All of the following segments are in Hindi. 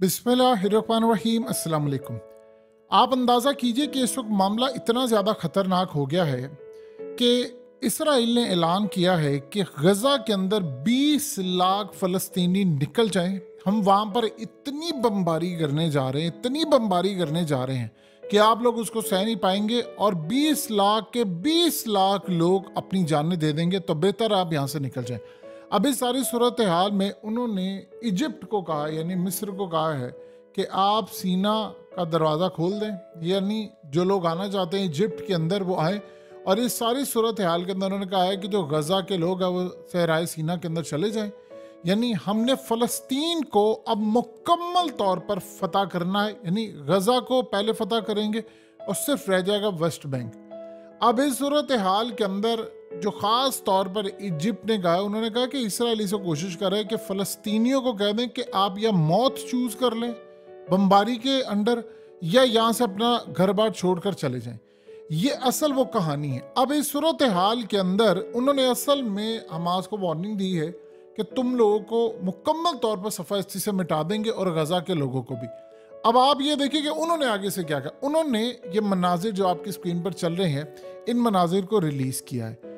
बिस्मिल्लाहिर्रहमानिर्रहीम अस्सलाम वालेकुम। आप अंदाज़ा कीजिए कि इस वक्त मामला इतना ज़्यादा ख़तरनाक हो गया है कि इसराइल ने ऐलान किया है कि गज़ा के अंदर 20 लाख फ़लस्तीनी निकल जाएं। हम वहाँ पर इतनी बमबारी करने जा रहे हैं, इतनी बमबारी करने जा रहे हैं कि आप लोग उसको सह नहीं पाएंगे और 20 लाख के 20 लाख लोग अपनी जानें दे देंगे। तो बेहतर आप यहाँ से निकल जाएं। अब इस सारी सूरत हाल में उन्होंने इजिप्ट को कहा, यानी मिस्र को कहा है कि आप सीना का दरवाज़ा खोल दें, यानी जो लोग आना चाहते हैं इजिप्ट के अंदर वो आए। और इस सारी सूरत हाल के अंदर उन्होंने कहा है कि जो गज़ा के लोग हैं वो सहराए सीना के अंदर चले जाएं। यानी हमने फ़लस्तीन को अब मुकम्मल तौर पर फतह करना है, यानी गज़ा को पहले फतह करेंगे और सिर्फ रह जाएगा वेस्ट बैंक। अब इस सूरत हाल के अंदर जो ख़ास तौर पर इजिप्ट ने कहा, उन्होंने कहा कि इसराइली से कोशिश कर रहे हैं कि फ़लस्तीनियों को कह दें कि आप या मौत चूज़ कर लें बमबारी के अंडर, या यहाँ से अपना घर बार छोड़कर चले जाएं। ये असल वो कहानी है। अब इस सूरत हाल के अंदर उन्होंने असल में हमास को वार्निंग दी है कि तुम लोगों को मुकम्मल तौर पर सफ़ाई से मिटा देंगे और गज़ा के लोगों को भी। अब आप ये देखिए कि उन्होंने आगे से क्या कहा। उन्होंने ये मनाजिर जो आपकी स्क्रीन पर चल रहे हैं, इन मनाजिर को रिलीज़ किया है।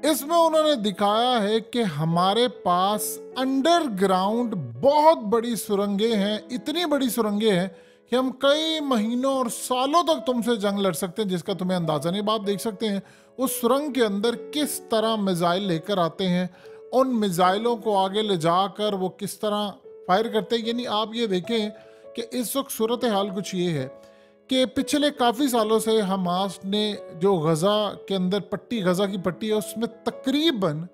इसमें उन्होंने दिखाया है कि हमारे पास अंडरग्राउंड बहुत बड़ी सुरंगें हैं, इतनी बड़ी सुरंगें हैं कि हम कई महीनों और सालों तक तुमसे जंग लड़ सकते हैं, जिसका तुम्हें अंदाजा नहीं। आप देख सकते हैं उस सुरंग के अंदर किस तरह मिसाइल लेकर आते हैं, उन मिसाइलों को आगे ले जाकर वो किस तरह फायर करते हैं। यानी आप ये देखें कि इस वक्त सूरत हाल कुछ ये है कि पिछले काफ़ी सालों से हमास ने जो गज़ा के अंदर पट्टी, गज़ा की पट्टी है, उसमें तकरीबन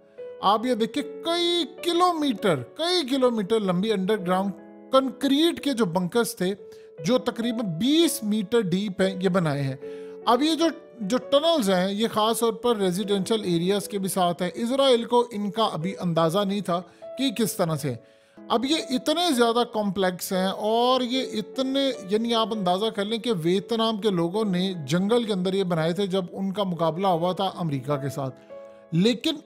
आप ये देखिए कई किलोमीटर लंबी अंडरग्राउंड कंक्रीट के जो बंकर्स थे जो तकरीबन 20 मीटर डीप हैं, ये बनाए हैं। अब ये जो टनल्स हैं ये ख़ास तौर पर रेजिडेंशियल एरियाज़ के भी साथ हैं। इसराइल को इनका अभी अंदाज़ा नहीं था कि किस तरह से। अब ये इतने ज़्यादा कॉम्प्लेक्स हैं और ये इतने, यानी आप अंदाज़ा कर लें कि वियतनाम के लोगों ने जंगल के अंदर ये बनाए थे जब उनका मुकाबला हुआ था अमेरिका के साथ। लेकिन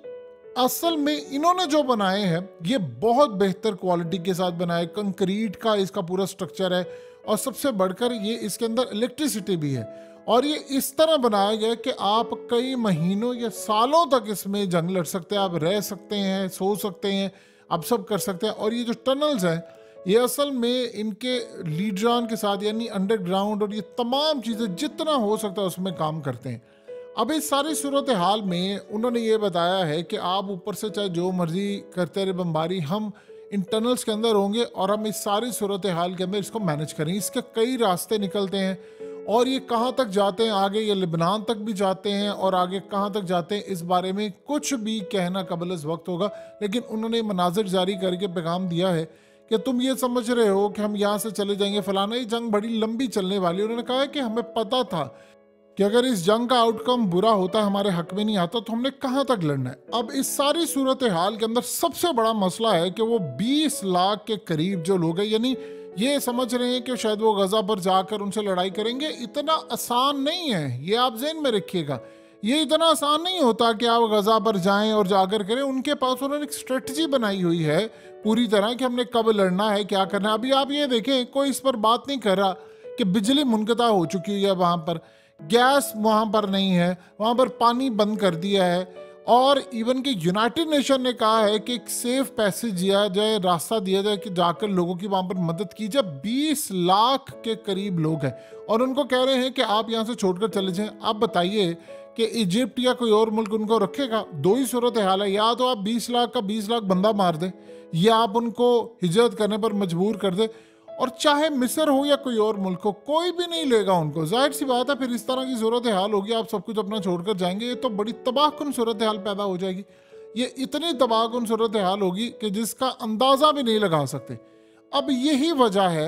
असल में इन्होंने जो बनाए हैं ये बहुत बेहतर क्वालिटी के साथ बनाए, कंक्रीट का इसका पूरा स्ट्रक्चर है और सबसे बढ़कर ये इसके अंदर इलेक्ट्रिसिटी भी है। और ये इस तरह बनाया गया कि आप कई महीनों या सालों तक इसमें जंग लड़ सकते हैं, आप रह सकते हैं, सो सकते हैं, आप सब कर सकते हैं। और ये जो टनल्स हैं ये असल में इनके लीडरान के साथ, यानी अंडरग्राउंड और ये तमाम चीज़ें जितना हो सकता है उसमें काम करते हैं। अब इस सारी सूरत हाल में उन्होंने ये बताया है कि आप ऊपर से चाहे जो मर्जी करते रहे बमबारी, हम इन टनल्स के अंदर होंगे और हम इस सारी सूरत हाल के अंदर इसको मैनेज करेंगे। इसके कई रास्ते निकलते हैं और ये कहाँ तक जाते हैं, आगे ये लिबनान तक भी जाते हैं और आगे कहाँ तक जाते हैं इस बारे में कुछ भी कहना कबल इस वक्त होगा। लेकिन उन्होंने मनाजिर जारी करके पैगाम दिया है कि तुम ये समझ रहे हो कि हम यहाँ से चले जाएंगे फलाना, ये जंग बड़ी लंबी चलने वाली। उन्होंने कहा है कि हमें पता था कि अगर इस जंग का आउटकम बुरा होता, हमारे हक में नहीं आता, तो हमने कहाँ तक लड़ना है। अब इस सारी सूरत हाल के अंदर सबसे बड़ा मसला है कि वो 20 लाख के करीब जो लोग हैं, यानी ये समझ रहे हैं कि शायद वो गज़ा पर जाकर उनसे लड़ाई करेंगे। इतना आसान नहीं है, ये आप ज़हन में रखिएगा। ये इतना आसान नहीं होता कि आप गज़ा पर जाएं और जाकर करें। उनके पास उन्होंने एक स्ट्रेटजी बनाई हुई है पूरी तरह कि हमने कब लड़ना है, क्या करना है। अभी आप ये देखें, कोई इस पर बात नहीं कर रहा कि बिजली मुनक़ता हो चुकी है, वहाँ पर गैस वहाँ पर नहीं है, वहाँ पर पानी बंद कर दिया है। और इवन कि यूनाइटेड नेशन ने कहा है कि एक सेफ पैसेज दिया जाए, रास्ता दिया जाए कि जाकर लोगों की वहाँ पर मदद की जाए। 20 लाख के करीब लोग हैं और उनको कह रहे हैं कि आप यहाँ से छोड़कर चले जाएं। आप बताइए कि इजिप्ट या कोई और मुल्क उनको रखेगा? दो ही सूरत हाल है, या तो आप 20 लाख का 20 लाख बंदा मार दें या आप उनको हिजरत करने पर मजबूर कर दें। और चाहे मिस्र हो या कोई और मुल्क हो, कोई भी नहीं लेगा उनको। जाहिर सी बात है, फिर इस तरह की सूरत हाल होगी, आप सब कुछ अपना छोड़कर जाएंगे, ये तो बड़ी तबाहकुन सूरत हाल पैदा हो जाएगी। ये इतनी तबाहकुन सूरत हाल होगी कि जिसका अंदाज़ा भी नहीं लगा सकते। अब यही वजह है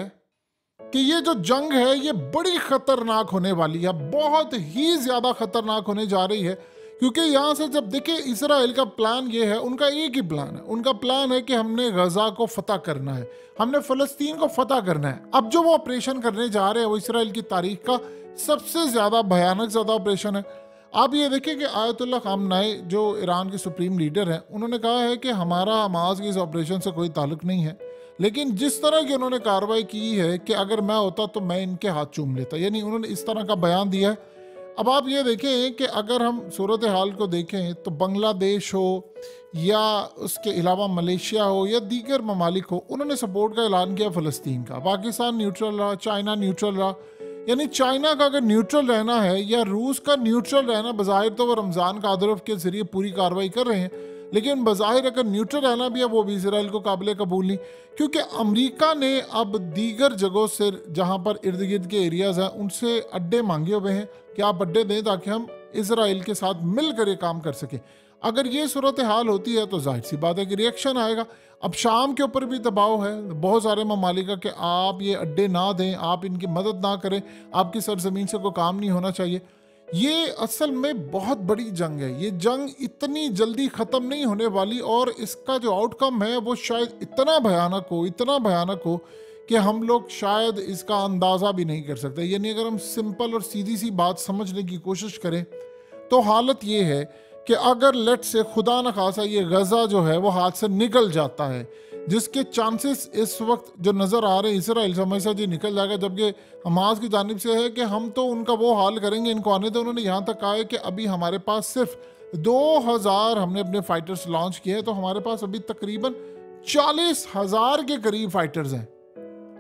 कि ये जो जंग है ये बड़ी ख़तरनाक होने वाली है, बहुत ही ज़्यादा ख़तरनाक होने जा रही है। क्योंकि यहाँ से जब देखिए, इसराइल का प्लान ये है, उनका एक ही प्लान है। उनका प्लान है कि हमने गज़ा को फतह करना है, हमने फ़लस्तीन को फतह करना है। अब जो वो ऑपरेशन करने जा रहे हैं वो इसराइल की तारीख का सबसे ज़्यादा भयानक ऑपरेशन है। आप ये देखिए कि आयतुल्लाह ख़ामनेई जो ईरान के सुप्रीम लीडर हैं, उन्होंने कहा है कि हमारा हमास के इस ऑपरेशन से कोई ताल्लुक़ नहीं है, लेकिन जिस तरह की उन्होंने कार्रवाई की है कि अगर मैं होता तो मैं इनके हाथ चूम लेता, यानी उन्होंने इस तरह का बयान दिया है। अब आप ये देखें कि अगर हम सूरत हाल को देखें तो बांग्लादेश हो या उसके अलावा मलेशिया हो या दीगर ममालिक हो, उन्होंने सपोर्ट का ऐलान किया फ़लस्तीन का। पाकिस्तान न्यूट्रल रहा, चाइना न्यूट्रल रहा। यानी चाइना का अगर न्यूट्रल रहना है या रूस का न्यूट्रल रहना, बज़ाहिर तो वो रमज़ान का आदरफ के ज़रिए पूरी कार्रवाई कर रहे हैं, लेकिन बज़ाहिर अगर न्यूट्रल रहना भी है वो भी इसराइल को काबिल कबूल नहीं, क्योंकि अमेरिका ने अब दीगर जगहों से जहां पर इर्द गिर्द के एरियाज़ हैं उनसे अड्डे मांगे हुए हैं कि आप अड्डे दें ताकि हम इसराइल के साथ मिलकर ये काम कर सकें। अगर ये सूरत हाल होती है तो जाहिर सी बात है कि रिएक्शन आएगा। अब शाम के ऊपर भी दबाव है बहुत सारे ममालिक का कि आप ये अड्डे ना दें, आप इनकी मदद ना करें, आपकी सरजमीन से कोई काम नहीं होना चाहिए। ये असल में बहुत बड़ी जंग है, ये जंग इतनी जल्दी ख़त्म नहीं होने वाली और इसका जो आउटकम है वो शायद इतना भयानक हो कि हम लोग शायद इसका अंदाज़ा भी नहीं कर सकते। यानी अगर हम सिंपल और सीधी सी बात समझने की कोशिश करें तो हालत ये है कि अगर लेट से खुदा न खासा ये गज़ा जो है वो हाथ से निकल जाता है, जिसके चांसेस इस वक्त जो नज़र आ रहे हैं इसराइल से हमेशा जी निकल जाएगा, जबकि हमास की जानिब से है कि हम तो उनका वो हाल करेंगे, इनको आने दो। उन्होंने यहाँ तक कहा है कि अभी हमारे पास सिर्फ 2000 हमने अपने फाइटर्स लॉन्च किए हैं, तो हमारे पास अभी तकरीबन 40,000 के करीब फाइटर्स हैं।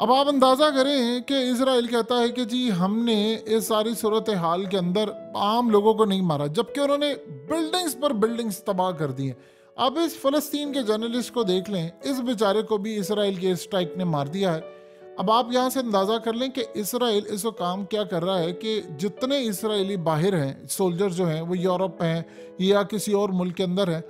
अब आप अंदाज़ा करें कि इसराइल कहता है कि जी हमने इस सारी सूरत हाल के अंदर आम लोगों को नहीं मारा, जबकि उन्होंने बिल्डिंग्स पर बिल्डिंग्स तबाह कर दी हैं। अब इस फ़लस्तीन के जर्नलिस्ट को देख लें, इस बेचारे को भी इसराइल के स्ट्राइक ने मार दिया है। अब आप यहाँ से अंदाज़ा कर लें कि इसराइल इस वक्त काम क्या कर रहा है कि जितने इसराइली बाहर हैं सोल्जर जो हैं वो यूरोप हैं या किसी और मुल्क के अंदर हैं,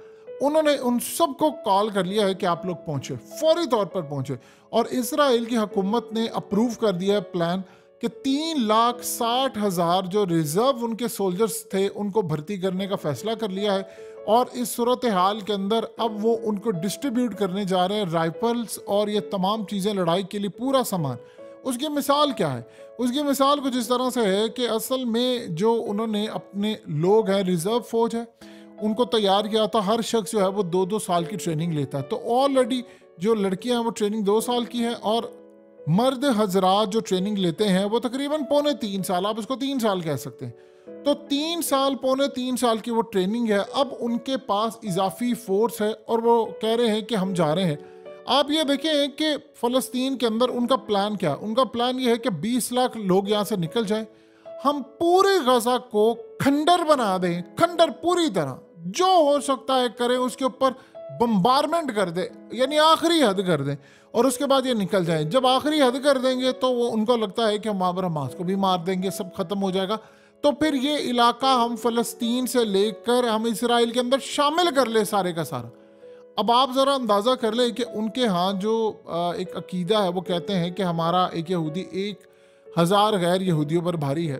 उन्होंने उन सबको कॉल कर लिया है कि आप लोग पहुंचे, फौरी तौर पर पहुंचे। और इसराइल की हुकूमत ने अप्रूव कर दिया है प्लान कि 3,60,000 जो रिजर्व उनके सोल्जर्स थे उनको भर्ती करने का फैसला कर लिया है। और इस सूरत हाल के अंदर अब वो उनको डिस्ट्रीब्यूट करने जा रहे हैं राइफल्स और ये तमाम चीज़ें, लड़ाई के लिए पूरा सामान। उसकी मिसाल क्या है? उसकी मिसाल कुछ इस तरह से है कि असल में जो उन्होंने अपने लोग हैं, रिजर्व फौज है, उनको तैयार किया था। हर शख्स जो है वो 2-2 साल की ट्रेनिंग लेता है, तो ऑलरेडी जो लड़कियां हैं वो ट्रेनिंग 2 साल की है और मर्द हजरात जो ट्रेनिंग लेते हैं वो तकरीबन 2.25 साल, आप उसको 3 साल कह सकते हैं। तो 3 साल, 2.25 साल की वो ट्रेनिंग है। अब उनके पास इजाफी फोर्स है और वो कह रहे हैं कि हम जा रहे हैं। आप ये देखें कि फ़लस्तीन के अंदर उनका प्लान क्या? उनका प्लान ये है कि 20 लाख लोग यहाँ से निकल जाए, हम पूरे गजा को खंडर बना दें, खंडर पूरी तरह जो हो सकता है करें, उसके ऊपर बम्बारमेंट कर दे, यानी आखिरी हद कर दें और उसके बाद ये निकल जाए। जब आखिरी हद कर देंगे तो वो उनको लगता है कि हम बाबर हमास को भी मार देंगे, सब खत्म हो जाएगा, तो फिर ये इलाका हम फ़लस्तीन से लेकर हम इसराइल के अंदर शामिल कर ले सारे का सारा। अब आप ज़रा अंदाज़ा कर ले कि उनके यहाँ जो एक अकीदा है, वो कहते हैं कि हमारा एक यहूदी 1,000 गैर यहूदियों पर भारी है।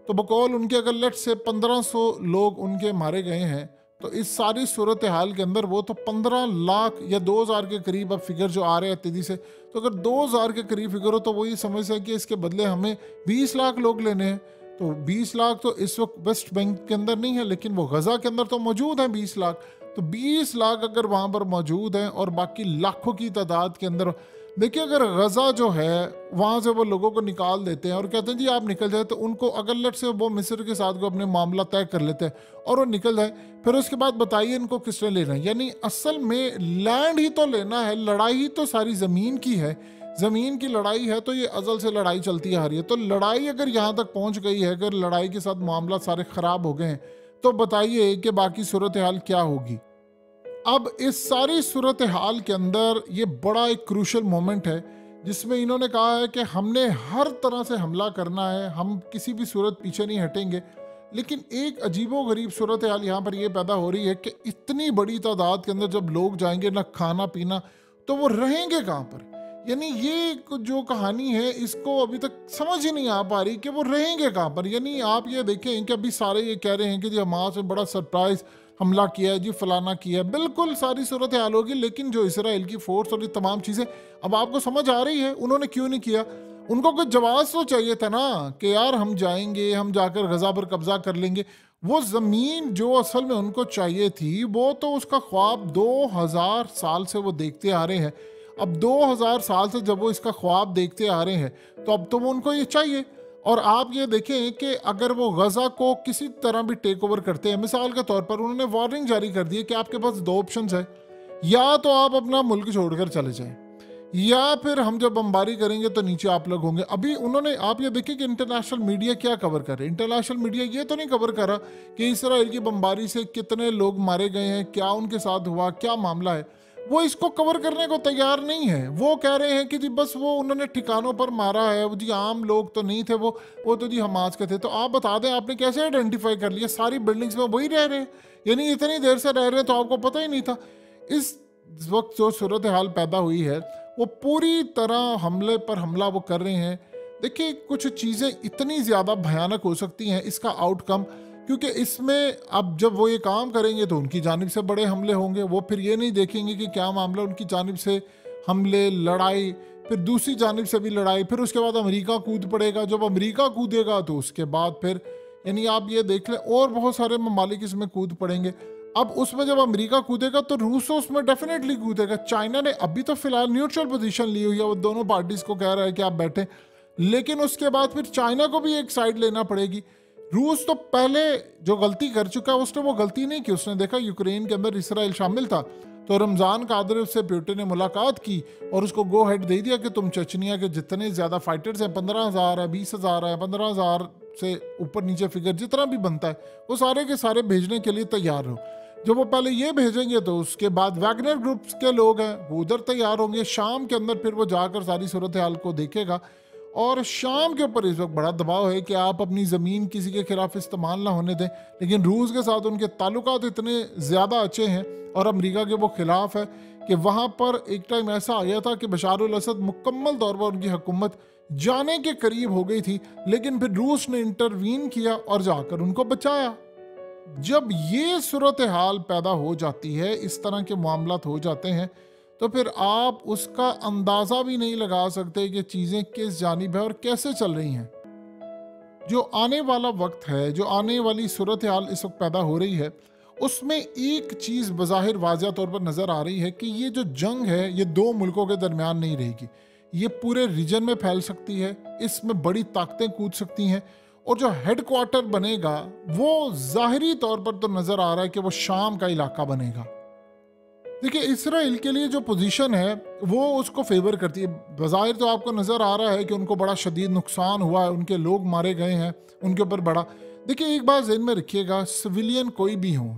तो बकौल उनके अगर लेट से 1500 लोग उनके मारे गए हैं, तो इस सारी सूरत हाल के अंदर वो तो 15 लाख या 2,000 के करीब अब फिगर जो आ रहे हैं तेजी से, तो अगर 2,000 के करीब फिगर हो तो वो ये समझ है कि इसके बदले हमें 20 लाख लोग लेने हैं। तो 20 लाख तो इस वक्त वेस्ट बैंक के अंदर नहीं है, लेकिन वो गजा के अंदर तो मौजूद हैं 20 लाख। तो 20 लाख अगर वहाँ पर मौजूद हैं और बाकी लाखों की तादाद के अंदर, देखिए अगर गजा जो है वहाँ से वो लोगों को निकाल देते हैं और कहते हैं जी आप निकल जाए, तो उनको अगर लेट से वो मिस्र के साथ को अपने मामला तय कर लेते हैं और वो निकल जाए, फिर उसके बाद बताइए इनको किसने लेना है? यानी असल में लैंड ही तो लेना है, लड़ाई ही तो सारी ज़मीन की है, ज़मीन की लड़ाई है, तो ये अज़ल से लड़ाई चलती आ रही है। तो लड़ाई अगर यहाँ तक पहुँच गई है, अगर लड़ाई के साथ मामला सारे ख़राब हो गए हैं, तो बताइए कि बाकी सूरत हाल क्या होगी। अब इस सारी सूरत हाल के अंदर ये बड़ा एक क्रूशल मोमेंट है जिसमें इन्होंने कहा है कि हमने हर तरह से हमला करना है, हम किसी भी सूरत पीछे नहीं हटेंगे। लेकिन एक अजीबो गरीब सूरत हाल यहाँ पर ये पैदा हो रही है कि इतनी बड़ी तादाद के अंदर जब लोग जाएंगे ना खाना पीना, तो वो रहेंगे कहाँ पर? यानी ये जो कहानी है इसको अभी तक समझ ही नहीं आ पा रही कि वो रहेंगे कहाँ पर। यानी आप ये देखें कि अभी सारे ये कह रहे हैं कि जी हमास में बड़ा सरप्राइज हमला किया है, जी फलाना किया है, बिल्कुल सारी सूरत हाल होगी, लेकिन जो इसराइल की फोर्स और ये तमाम चीज़ें अब आपको समझ आ रही है उन्होंने क्यों नहीं किया। उनको कुछ जवाब तो चाहिए था ना कि यार हम जाएंगे, हम जाकर गजा पर कब्जा कर लेंगे। वो ज़मीन जो असल में उनको चाहिए थी वो तो उसका ख्वाब 2000 साल से वो देखते आ रहे हैं। अब 2000 साल से जब वो इसका ख्वाब देखते आ रहे हैं तो अब तो वो उनको ये चाहिए। और आप ये देखें कि अगर वो गजा को किसी तरह भी टेक ओवर करते हैं, मिसाल के तौर पर उन्होंने वार्निंग जारी कर दी है कि आपके पास दो ऑप्शंस है, या तो आप अपना मुल्क छोड़कर चले जाएं या फिर हम जब बमबारी करेंगे तो नीचे आप लोग होंगे। अभी उन्होंने, आप ये देखिए कि इंटरनेशनल मीडिया क्या कवर कर रहे हैं। इंटरनेशनल मीडिया ये तो नहीं कवर कर रहा कि इसराइल की बमबारी से कितने लोग मारे गए हैं, क्या उनके साथ हुआ, क्या मामला है, वो इसको कवर करने को तैयार नहीं है। वो कह रहे हैं कि जी बस वो उन्होंने ठिकानों पर मारा है, वो जी आम लोग तो नहीं थे, वो तो जी हमास के थे। तो आप बता दें आपने कैसे आइडेंटिफाई कर लिया? सारी बिल्डिंग्स में वही रह रहे हैं, यानी इतनी देर से रह रहे हैं तो आपको पता ही नहीं था। इस वक्त जो सूरत हाल पैदा हुई है वो पूरी तरह हमले पर हमला वो कर रहे हैं। देखिए कुछ चीज़ें इतनी ज़्यादा भयानक हो सकती हैं इसका आउटकम, क्योंकि इसमें अब जब वो ये काम करेंगे तो उनकी जानिब से बड़े हमले होंगे। वो फिर ये नहीं देखेंगे कि क्या मामला, उनकी जानिब से हमले, लड़ाई, फिर दूसरी जानिब से भी लड़ाई, फिर उसके बाद अमेरिका कूद पड़ेगा। जब अमेरिका कूदेगा तो उसके बाद फिर यानी आप ये देख लें और बहुत सारे ममालिक इसमें कूद पड़ेंगे। अब उसमें जब अमेरिका कूदेगा तो रूस उसमें डेफिनेटली कूदेगा। चाइना ने अभी तो फिलहाल न्यूट्रल पोजीशन ली हुई है, वो दोनों पार्टीज को कह रहा है कि आप बैठे, लेकिन उसके बाद फिर चाइना को भी एक साइड लेना पड़ेगी। रूस तो पहले जो गलती कर चुका है उसने वो गलती नहीं की, उसने देखा यूक्रेन के अंदर इसराइल शामिल था तो रमज़ान कादर से पुतिन ने मुलाकात की और उसको गो हेड दे दिया कि तुम चचनिया के जितने ज़्यादा फाइटर्स हैं, 15,000 है, 20,000 है, 15,000 से ऊपर नीचे फिगर जितना भी बनता है वो सारे के सारे भेजने के लिए तैयार हो। जब वो पहले ये भेजेंगे तो उसके बाद वैगनर ग्रुप्स के लोग हैं वो उधर तैयार होंगे। शाम के अंदर फिर वो जाकर सारी सूरत हाल को देखेगा और शाम के ऊपर इस वक्त बड़ा दबाव है कि आप अपनी ज़मीन किसी के खिलाफ इस्तेमाल ना होने दें, लेकिन रूस के साथ उनके ताल्लुकात इतने ज़्यादा अच्छे हैं और अमेरिका के वो खिलाफ है कि वहाँ पर एक टाइम ऐसा आया था कि बशार अल असद मुकम्मल तौर पर उनकी हुकूमत जाने के करीब हो गई थी, लेकिन फिर रूस ने इंटरवीन किया और जाकर उनको बचाया। जब ये सूरत हाल पैदा हो जाती है, इस तरह के मामलात हो जाते हैं, तो फिर आप उसका अंदाज़ा भी नहीं लगा सकते कि चीज़ें किस जानिब है और कैसे चल रही हैं। जो आने वाला वक्त है, जो आने वाली सूरत हाल इस वक्त पैदा हो रही है, उसमें एक चीज़ बज़ाहिर वाज़ह तौर पर नज़र आ रही है कि ये जो जंग है ये दो मुल्कों के दरमियान नहीं रहेगी, ये पूरे रीजन में फैल सकती है, इसमें बड़ी ताकतें कूद सकती हैं और जो हेडक्वार्टर बनेगा वो ज़ाहिरी तौर पर तो नज़र आ रहा है कि वो शाम का इलाका बनेगा। देखिए इसराइल के लिए जो पोजीशन है वो उसको फेवर करती है। बज़ाहिर तो आपको नज़र आ रहा है कि उनको बड़ा शदीद नुकसान हुआ है, उनके लोग मारे गए हैं, उनके ऊपर बड़ा। देखिए एक बात ज़हन में रखिएगा, सिविलियन कोई भी हो,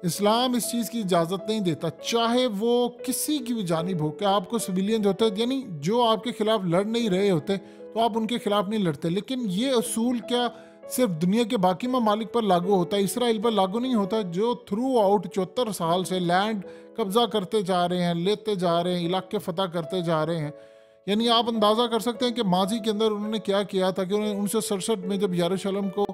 इस्लाम इस चीज़ की इजाज़त नहीं देता, चाहे वो किसी की भी जानिब हो, कि आपको सिविलियन होते हैं यानी जो आपके खिलाफ लड़ नहीं रहे होते तो आप उनके खिलाफ नहीं लड़ते। लेकिन ये असूल क्या सिर्फ दुनिया के बाकी ममालिक पर लागू होता है, इसराइल पर लागू नहीं होता, जो थ्रू आउट 74 साल से लैंड कब्जा करते जा रहे हैं, लेते जा रहे हैं, इलाके फतह करते जा रहे हैं। यानी आप अंदाज़ा कर सकते हैं कि माजी के अंदर उन्होंने क्या किया था कि उन्होंने 1967 में जब यरूशलेम को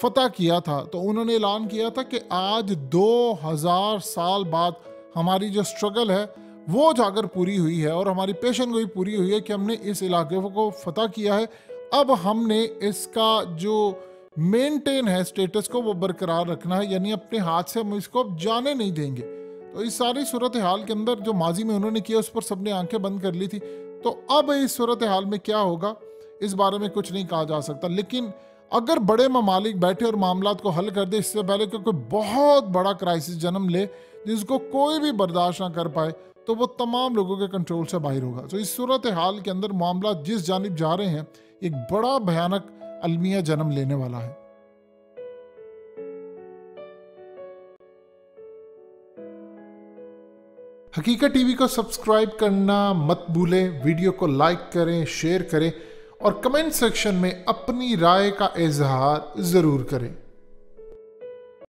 फतह किया था तो उन्होंने ऐलान किया था कि आज 2000 साल बाद हमारी जो स्ट्रगल है वो जाकर पूरी हुई है और हमारी पेशन गोई पूरी हुई है कि हमने इस इलाके को फतह किया है। अब हमने इसका जो मेंटेन है स्टेटस को वो बरकरार रखना है, यानी अपने हाथ से हम इसको अब जाने नहीं देंगे। तो इस सारी सूरत हाल के अंदर जो माजी में उन्होंने किया उस पर सबने आंखें बंद कर ली थी। तो अब इस सूरत हाल में क्या होगा इस बारे में कुछ नहीं कहा जा सकता, लेकिन अगर बड़े ममालिक बैठे और मामलात को हल कर दे इससे पहले कि कोई बहुत बड़ा क्राइसिस जन्म ले जिसको कोई भी बर्दाश्त ना कर पाए, तो वो तमाम लोगों के कंट्रोल से बाहर होगा। तो इस सूरत हाल के अंदर मामला जिस जानिब जा रहे हैं एक बड़ा भयानक अलमिया जन्म लेने वाला है। हकीकत टीवी को सब्सक्राइब करना मत भूलें, वीडियो को लाइक करें, शेयर करें और कमेंट सेक्शन में अपनी राय का इजहार ज़रूर करें।